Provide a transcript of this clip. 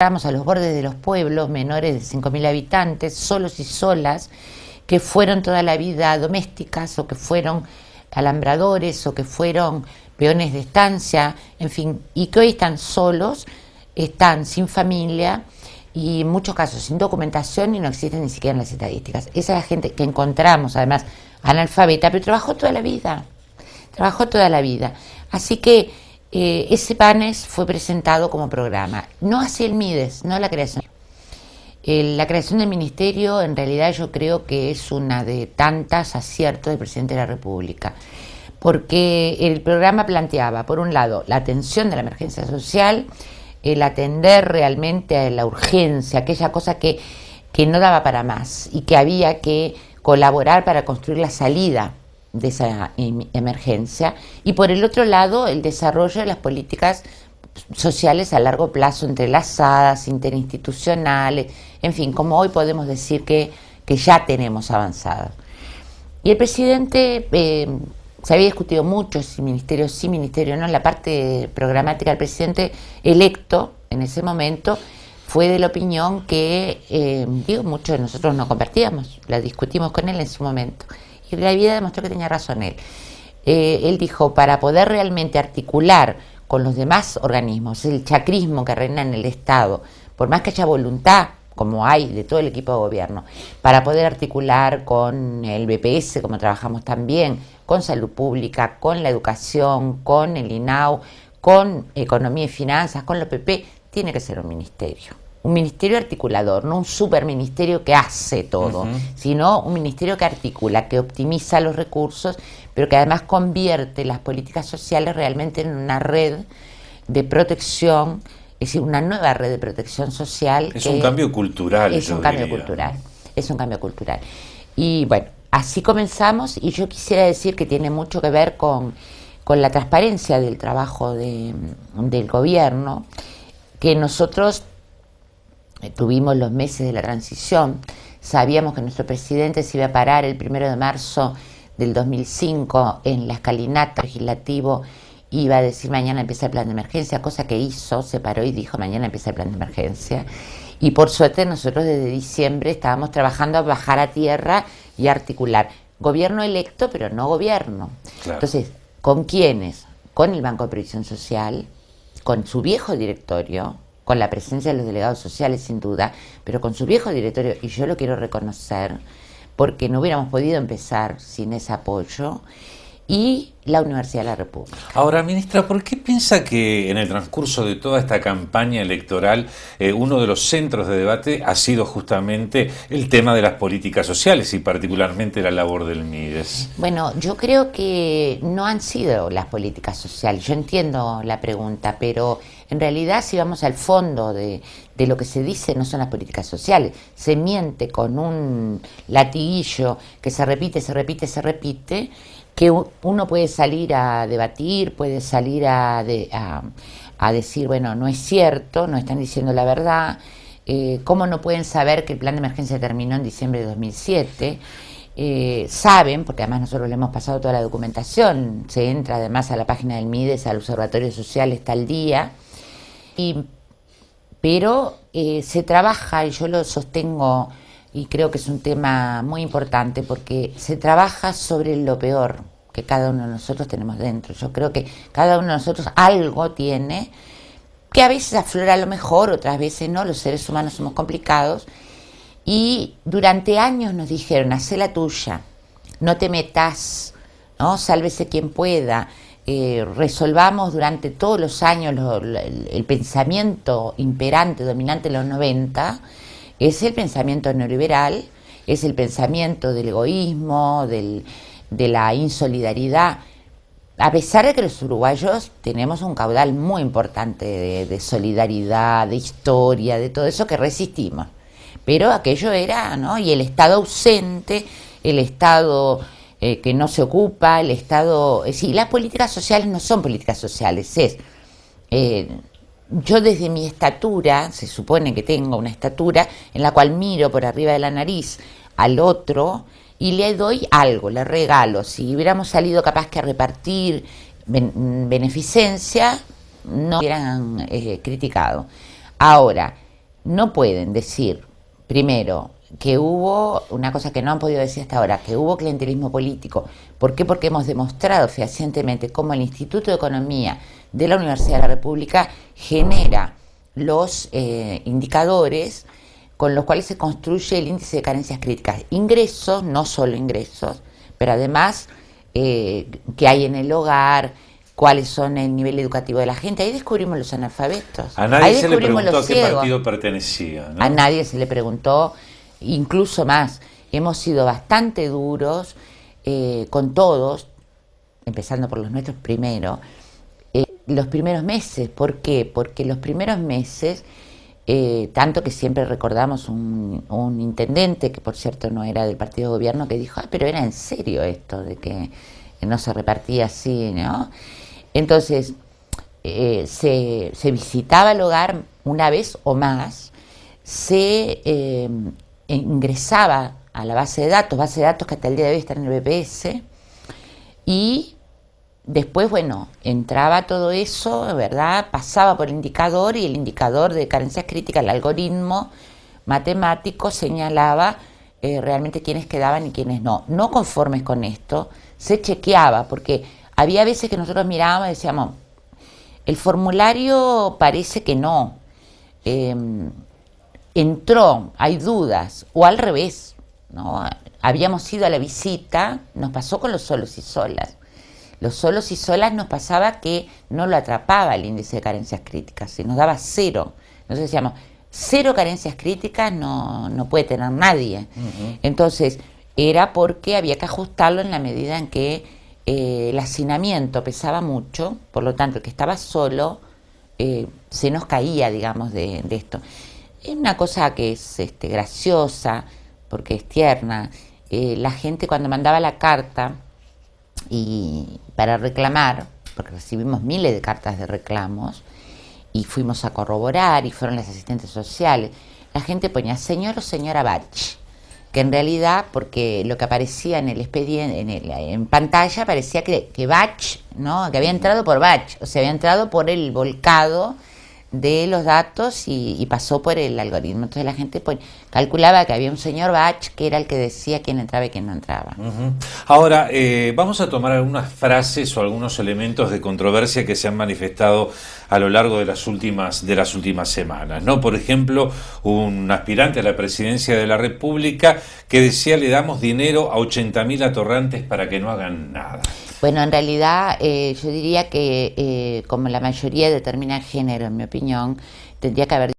Estamos a los bordes de los pueblos menores de 5.000 habitantes, solos y solas, que fueron toda la vida domésticas o que fueron alambradores o que fueron peones de estancia, en fin, y que hoy están solos, están sin familia y en muchos casos sin documentación y no existen ni siquiera en las estadísticas. Esa es la gente que encontramos, además, analfabeta, pero trabajó toda la vida. Así que ese PANES fue presentado como programa, no así el MIDES, no la creación. La creación del ministerio en realidad yo creo que es una de tantas aciertos del presidente de la República, porque el programa planteaba, por un lado, la atención de la emergencia social, el atender realmente a la urgencia, aquella cosa que no daba para más y que había que colaborar para construir la salida de esa emergencia, y por el otro lado el desarrollo de las políticas sociales a largo plazo, entrelazadas, interinstitucionales, en fin, como hoy podemos decir que ya tenemos avanzado. Y el presidente, se había discutido mucho si ministerio sí, ministerio no. En la parte programática del presidente electo en ese momento fue de la opinión que, muchos de nosotros no compartíamos, la discutimos con él en su momento. Y la vida demostró que tenía razón él. Él dijo, para poder realmente articular con los demás organismos, el chacrismo que reina en el Estado, por más que haya voluntad, como hay de todo el equipo de gobierno, para poder articular con el BPS, como trabajamos también, con salud pública, con la educación, con el INAU, con economía y finanzas, con la OPP, tiene que ser un ministerio articulador, no un superministerio que hace todo, sino un ministerio que articula, que optimiza los recursos, pero que además convierte las políticas sociales realmente en una red de protección, es decir, una nueva red de protección social. Es un cambio cultural. Es un cambio cultural. Y bueno, así comenzamos, y yo quisiera decir que tiene mucho que ver con la transparencia del trabajo del gobierno, que nosotros tuvimos los meses de la transición, sabíamos que nuestro presidente se iba a parar el 1 de marzo del 2005 en la escalinata legislativo, iba a decir mañana empieza el plan de emergencia, cosa que hizo, se paró y dijo mañana empieza el plan de emergencia. Y por suerte nosotros desde diciembre estábamos trabajando a bajar a tierra y a articular. Gobierno electo, pero no gobierno. Claro. Entonces, ¿con quiénes? Con el Banco de Previsión Social, con su viejo directorio, con la presencia de los delegados sociales sin duda, pero con su viejo directorio, y yo lo quiero reconocer, porque no hubiéramos podido empezar sin ese apoyo, y la Universidad de la República. Ahora, ministra, ¿por qué piensa que en el transcurso de toda esta campaña electoral uno de los centros de debate ha sido justamente el tema de las políticas sociales y particularmente la labor del MIDES? Bueno, yo creo que no han sido las políticas sociales. Yo entiendo la pregunta, pero en realidad si vamos al fondo de lo que se dice, no son las políticas sociales. Se miente con un latiguillo que se repite, que uno puede salir a debatir, puede salir a decir, bueno, no es cierto, no están diciendo la verdad. ¿Cómo no pueden saber que el plan de emergencia terminó en diciembre de 2007? Saben, porque además nosotros le hemos pasado toda la documentación, se entra además a la página del MIDES, al Observatorio Social, está al día, pero se trabaja, y yo lo sostengo, y creo que es un tema muy importante, porque se trabaja sobre lo peor que cada uno de nosotros tenemos dentro. Yo creo que cada uno de nosotros algo tiene, que a veces aflora a lo mejor, otras veces no, los seres humanos somos complicados, y durante años nos dijeron, hacé la tuya, no te metas, ¿no? Sálvese quien pueda. Resolvamos durante todos los años el pensamiento imperante, dominante en los 90, es el pensamiento neoliberal, es el pensamiento del egoísmo, de la insolidaridad. A pesar de que los uruguayos tenemos un caudal muy importante de solidaridad, de historia, de todo eso que resistimos. Pero aquello era, ¿no? Y el Estado ausente, el Estado que no se ocupa, el Estado... Sí, las políticas sociales no son políticas sociales, yo desde mi estatura, se supone que tengo una estatura en la cual miro por arriba de la nariz al otro y le doy algo, le regalo. Si hubiéramos salido capaz que a repartir beneficencia, no hubieran criticado. Ahora, no pueden decir, primero, que hubo una cosa que no han podido decir hasta ahora, que hubo clientelismo político. ¿Por qué? Porque hemos demostrado fehacientemente cómo el Instituto de Economía de la Universidad de la República genera los indicadores con los cuales se construye el índice de carencias críticas. Ingresos, no solo ingresos, pero además qué hay en el hogar, cuáles son el nivel educativo de la gente. Ahí descubrimos los analfabetos. A nadie ahí se le descubrimos preguntó los a qué ciegos. partido pertenecía, ¿no? A nadie se le preguntó, incluso más. Hemos sido bastante duros con todos, empezando por los nuestros primero, los primeros meses. ¿Por qué? Porque los primeros meses, tanto que siempre recordamos un intendente, que por cierto no era del partido de gobierno, que dijo, pero era en serio esto de que no se repartía así, ¿no? Entonces, se visitaba el hogar una vez o más, se ingresaba a la base de datos que hasta el día de hoy están en el BPS, y después, bueno, entraba todo eso, ¿verdad? Pasaba por el indicador, y el indicador de carencias críticas, el algoritmo matemático, señalaba realmente quiénes quedaban y quiénes no. No conformes con esto, se chequeaba, porque había veces que nosotros mirábamos y decíamos, el formulario parece que no, entró, hay dudas, o al revés, ¿no? Habíamos ido a la visita, nos pasó con los solos y solas. Los solos y solas nos pasaba que no lo atrapaba el índice de carencias críticas, se nos daba 0. Nosotros decíamos, 0 carencias críticas no puede tener nadie. Entonces, era porque había que ajustarlo en la medida en que el hacinamiento pesaba mucho, por lo tanto, el que estaba solo se nos caía, digamos, de esto. Es una cosa que es graciosa, porque es tierna. La gente cuando mandaba la carta y para reclamar, porque recibimos miles de cartas de reclamos, y fuimos a corroborar, y fueron las asistentes sociales, la gente ponía señor o señora Bach, que en realidad, porque lo que aparecía en el expediente, en pantalla, parecía que Bach, ¿no? Que había entrado por Bach, o sea, había entrado por el volcado de los datos y pasó por el algoritmo. Entonces la gente calculaba que había un señor Bach que era el que decía quién entraba y quién no entraba. Ahora, vamos a tomar algunas frases o algunos elementos de controversia que se han manifestado a lo largo de las últimas semanas, ¿no? Por ejemplo, un aspirante a la presidencia de la República que decía le damos dinero a 80.000 atorrantes para que no hagan nada. Bueno, en realidad yo diría que como la mayoría determina el género, en mi opinión, tendría que haber